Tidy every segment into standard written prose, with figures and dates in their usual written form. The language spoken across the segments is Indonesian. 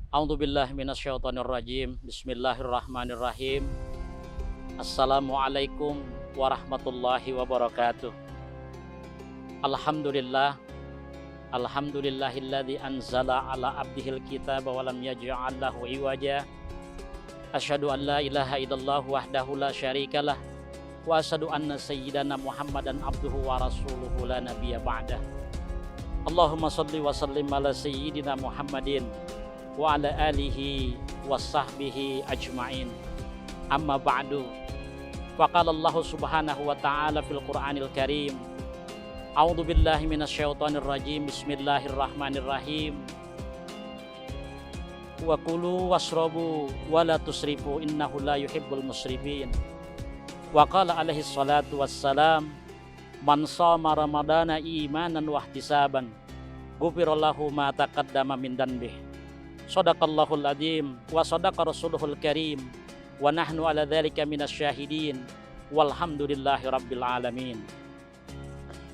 A'udzubillahi minasyaitonirrajim. Bismillahirrahmanirrahim. Assalamualaikum warahmatullahi wabarakatuh. Alhamdulillah. Alhamdulillahilladzi anzala ala abdihil kitaba wa lam yaj'al lahu iwaja. Asyhadu an la ilaha illallah wahdahu la syarikalah wa asyhadu anna sayyidana Muhammadan abduhu wa rasuluhu la nabiyya ba'dah. Allahumma shalli wa sallim ala sayyidina Muhammadin wa ala alihi wa sahbihi ajma'in. Amma ba'du. Faqala Allah subhanahu wa ta'ala fil Qur'anil Karim. A'udzu billahi minasyaitonir rajim. Bismillahirrahmanirrahim. Wa kulu washrabu wa la tusrifu innahu la yuhibbul musrifin. Wa qala alaihi salatu wassalam, man shoma ramadana imanan wa ihtisaban ghufira lahu ma taqaddama min dhanbihi. Shadaqallahul adzim wa shadaqa rasuluhul karim wa nahnu ala dzalika minasyahidin walhamdulillahi rabbil alamin.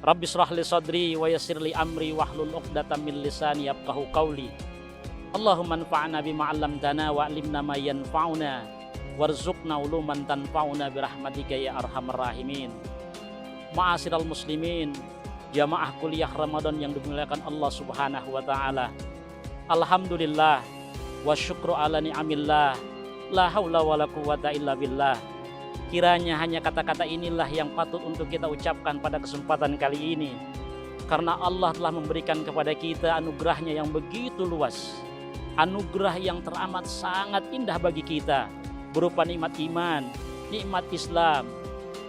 Rabbi shrah li sadri wa yassir li amri wahlul 'uqdatam min lisani yafqahu qawli. Allahumma anfa'na bima 'allamtana wa 'allimna ma yanfa'una warzuqna uluman tanfa'una birahmatika ya arhamar rahimin. Ma'asyiral muslimin, jamaah kuliah Ramadan yang dimuliakan Allah Subhanahu wa taala. Alhamdulillah wa syukru ala ni'amillah, la haula wa la quwata illa billah. Kiranya hanya kata-kata inilah yang patut untuk kita ucapkan pada kesempatan kali ini, karena Allah telah memberikan kepada kita anugerahnya yang begitu luas, anugerah yang teramat sangat indah bagi kita, berupa nikmat iman, nikmat Islam,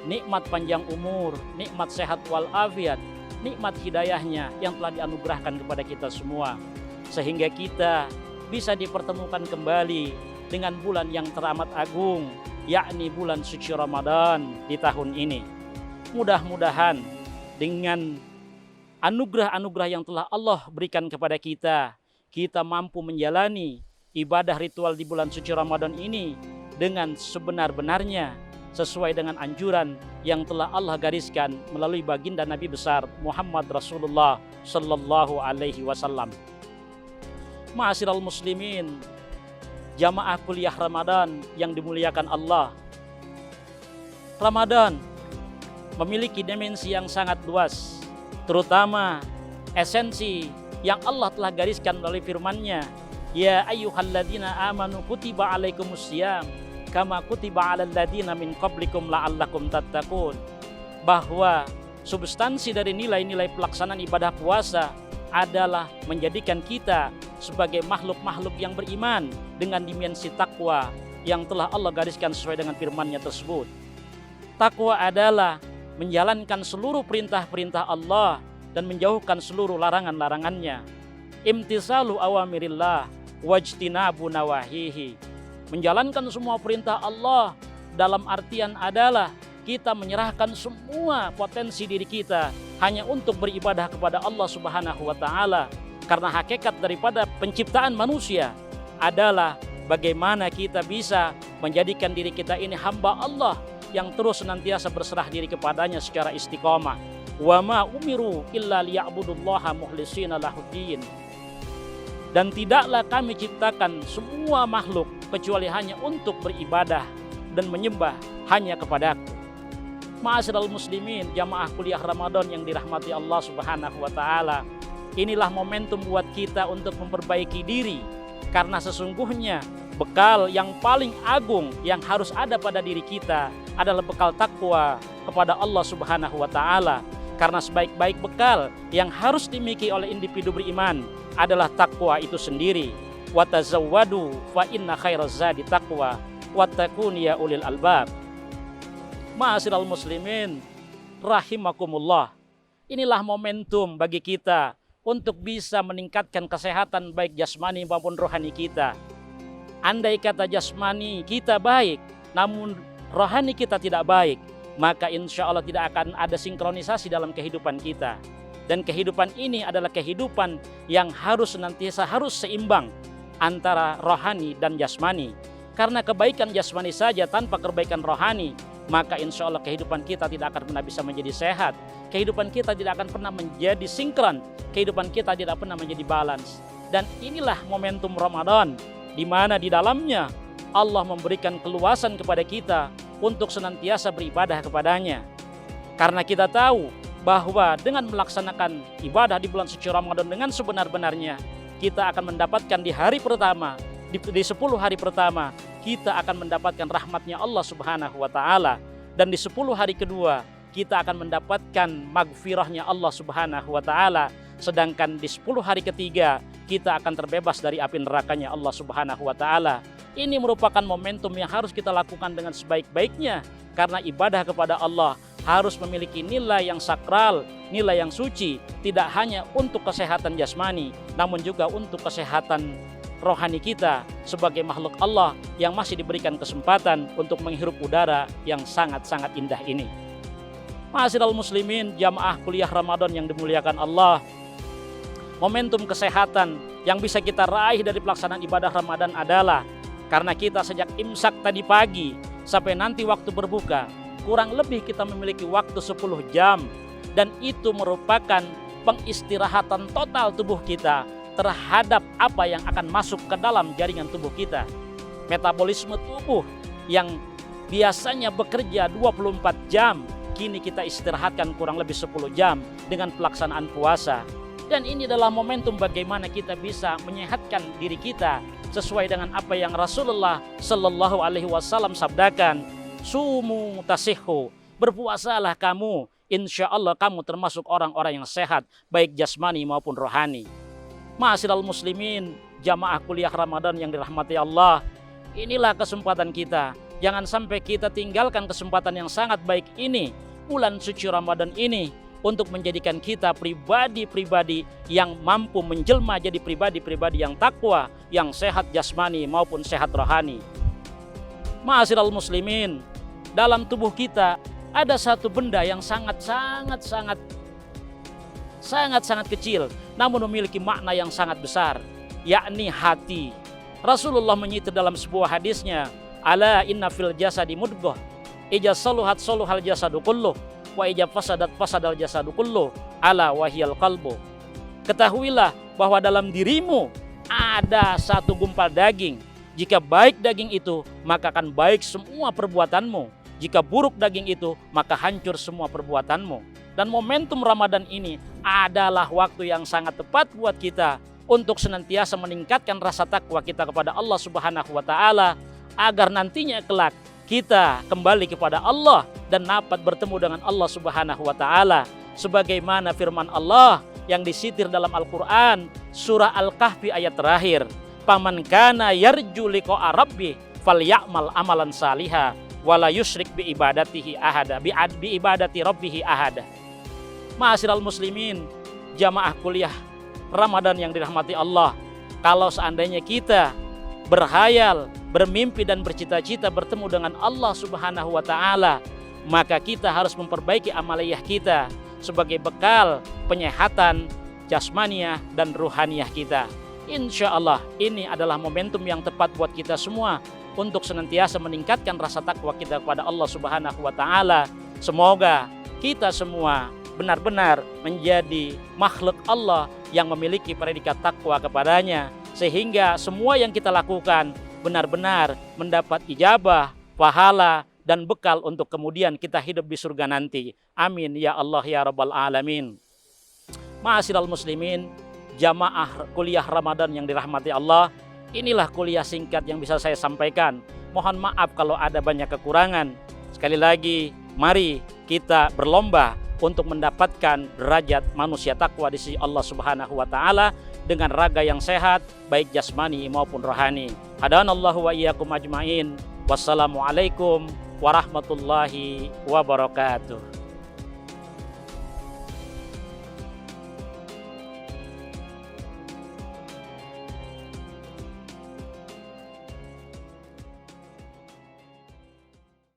nikmat panjang umur, nikmat sehat walafiat, nikmat hidayahnya yang telah dianugerahkan kepada kita semua, sehingga kita bisa dipertemukan kembali dengan bulan yang teramat agung, yakni bulan suci Ramadan di tahun ini. Mudah-mudahan dengan anugerah-anugerah yang telah Allah berikan kepada kita, kita mampu menjalani ibadah ritual di bulan suci Ramadan ini dengan sebenar-benarnya, sesuai dengan anjuran yang telah Allah gariskan melalui baginda Nabi besar Muhammad Rasulullah Sallallahu Alaihi Wasallam. Ma'asyiral muslimin, jamaah kuliah Ramadan yang dimuliakan Allah. Ramadan memiliki dimensi yang sangat luas, terutama esensi yang Allah telah gariskan melalui firman-Nya, ya ayyuhalladzina amanu kutiba alaikumusiyam kama kutiba alal ladzina min qablikum la'allakum tattaqun. Bahwa substansi dari nilai-nilai pelaksanaan ibadah puasa adalah menjadikan kita sebagai makhluk-makhluk yang beriman dengan dimensi takwa yang telah Allah gariskan sesuai dengan firman-Nya tersebut. Takwa adalah menjalankan seluruh perintah-perintah Allah dan menjauhkan seluruh larangan-larangannya. Imtisalu awamirillah wajtinabu nawahihi. Menjalankan semua perintah Allah dalam artian adalah kita menyerahkan semua potensi diri kita hanya untuk beribadah kepada Allah Subhanahu wa taala. Karena hakikat daripada penciptaan manusia adalah bagaimana kita bisa menjadikan diri kita ini hamba Allah yang terus senantiasa berserah diri kepadanya secara istiqomah. Wa ma umiru illa liya'budullaha mukhlishina lahuddin. Dan tidaklah kami ciptakan semua makhluk kecuali hanya untuk beribadah dan menyembah hanya kepadaku. Ma'asyiral muslimin, jamaah kuliah Ramadan yang dirahmati Allah Subhanahu wa taala. Inilah momentum buat kita untuk memperbaiki diri, karena sesungguhnya bekal yang paling agung yang harus ada pada diri kita adalah bekal takwa kepada Allah Subhanahu wa taala. Karena sebaik-baik bekal yang harus dimiliki oleh individu beriman adalah takwa itu sendiri. Wa tazawwadu fa inna khairaz zadi taqwa wattaqun ya ulil albab. Ma'asyiral muslimin rahimakumullah. Inilah momentum bagi kita untuk bisa meningkatkan kesehatan baik jasmani maupun rohani kita. Andai kata jasmani kita baik, namun rohani kita tidak baik, maka insya Allah tidak akan ada sinkronisasi dalam kehidupan kita. Dan kehidupan ini adalah kehidupan yang harus senantiasa harus seimbang antara rohani dan jasmani. Karena kebaikan jasmani saja tanpa kebaikan rohani, maka insya Allah kehidupan kita tidak akan pernah bisa menjadi sehat. Kehidupan kita tidak akan pernah menjadi sinkron. Kehidupan kita tidak pernah menjadi balance. Dan inilah momentum Ramadan di mana di dalamnya Allah memberikan keluasan kepada kita untuk senantiasa beribadah kepadanya. Karena kita tahu bahwa dengan melaksanakan ibadah di bulan suci Ramadan dengan sebenar-benarnya, kita akan mendapatkan di hari pertama, di 10 hari pertama, kita akan mendapatkan rahmatnya Allah Subhanahu wa Ta'ala. Dan di 10 hari kedua, kita akan mendapatkan magfirahnya Allah Subhanahu wa Ta'ala. Sedangkan di 10 hari ketiga, kita akan terbebas dari api nerakanya Allah Subhanahu wa Ta'ala. Ini merupakan momentum yang harus kita lakukan dengan sebaik-baiknya, karena ibadah kepada Allah harus memiliki nilai yang sakral, nilai yang suci, tidak hanya untuk kesehatan jasmani, namun juga untuk kesehatan rohani kita sebagai makhluk Allah yang masih diberikan kesempatan untuk menghirup udara yang sangat-sangat indah ini. Ma'asyiral muslimin, jamaah kuliah Ramadan yang dimuliakan Allah, momentum kesehatan yang bisa kita raih dari pelaksanaan ibadah Ramadan adalah karena kita sejak imsak tadi pagi sampai nanti waktu berbuka, kurang lebih kita memiliki waktu 10 jam, dan itu merupakan pengistirahatan total tubuh kita terhadap apa yang akan masuk ke dalam jaringan tubuh kita. Metabolisme tubuh yang biasanya bekerja 24 jam, kini kita istirahatkan kurang lebih 10 jam dengan pelaksanaan puasa. Dan ini adalah momentum bagaimana kita bisa menyehatkan diri kita sesuai dengan apa yang Rasulullah Shallallahu Alaihi Wasallam sabdakan, sumu tasihhu, berpuasalah kamu, insya Allah kamu termasuk orang-orang yang sehat, baik jasmani maupun rohani. Ma'asyiral muslimin, jamaah kuliah Ramadan yang dirahmati Allah, inilah kesempatan kita. Jangan sampai kita tinggalkan kesempatan yang sangat baik ini, bulan suci Ramadan ini, untuk menjadikan kita pribadi-pribadi yang mampu menjelma jadi pribadi-pribadi yang takwa, yang sehat jasmani maupun sehat rohani. Ma'asyiral muslimin, dalam tubuh kita ada satu benda yang sangat-sangat kecil, namun memiliki makna yang sangat besar, yakni hati. Rasulullah menyitir dalam sebuah hadisnya, ala inna fil jasadi mudghah, ija saluhat saluhal jasadu kulluh, wa ija fasadat fasadal jasadu kulluh, ala wahiyal qalbu. Ketahuilah bahwa dalam dirimu ada satu gumpal daging. Jika baik daging itu, maka akan baik semua perbuatanmu. Jika buruk daging itu, maka hancur semua perbuatanmu. Dan momentum Ramadan ini adalah waktu yang sangat tepat buat kita untuk senantiasa meningkatkan rasa takwa kita kepada Allah Subhanahu wa Ta'ala, agar nantinya kelak kita kembali kepada Allah dan dapat bertemu dengan Allah Subhanahu wa Ta'ala, sebagaimana firman Allah yang disitir dalam Al-Qur'an surah Al-Kahfi ayat terakhir, faman kana yarju liqa'a rabbih falya'mal amalan salihah wala yusyrik bi ibadatihi ahada bi ibadati rabbih ahada. Ma'asyiral muslimin, jamaah kuliah Ramadan yang dirahmati Allah, kalau seandainya kita berhayal, bermimpi dan bercita-cita bertemu dengan Allah Subhanahu wa Ta'ala, maka kita harus memperbaiki amaliyah kita sebagai bekal penyehatan jasmaniah dan ruhaniyah kita. Insya Allah ini adalah momentum yang tepat buat kita semua untuk senantiasa meningkatkan rasa takwa kita kepada Allah Subhanahu wa Ta'ala. Semoga kita semua benar-benar menjadi makhluk Allah yang memiliki predikat takwa kepadanya, sehingga semua yang kita lakukan benar-benar mendapat ijabah, pahala, dan bekal untuk kemudian kita hidup di surga nanti. Amin ya Allah ya Rabbal Alamin. Ma'asyiral muslimin, jamaah kuliah Ramadan yang dirahmati Allah, inilah kuliah singkat yang bisa saya sampaikan. Mohon maaf kalau ada banyak kekurangan. Sekali lagi, mari kita berlomba untuk mendapatkan derajat manusia takwa di sisi Allah Subhanahu wa Ta'ala dengan raga yang sehat, baik jasmani maupun rohani. Hadanallahu wa iyyakum ajmain. Wassalamualaikum warahmatullahi wabarakatuh.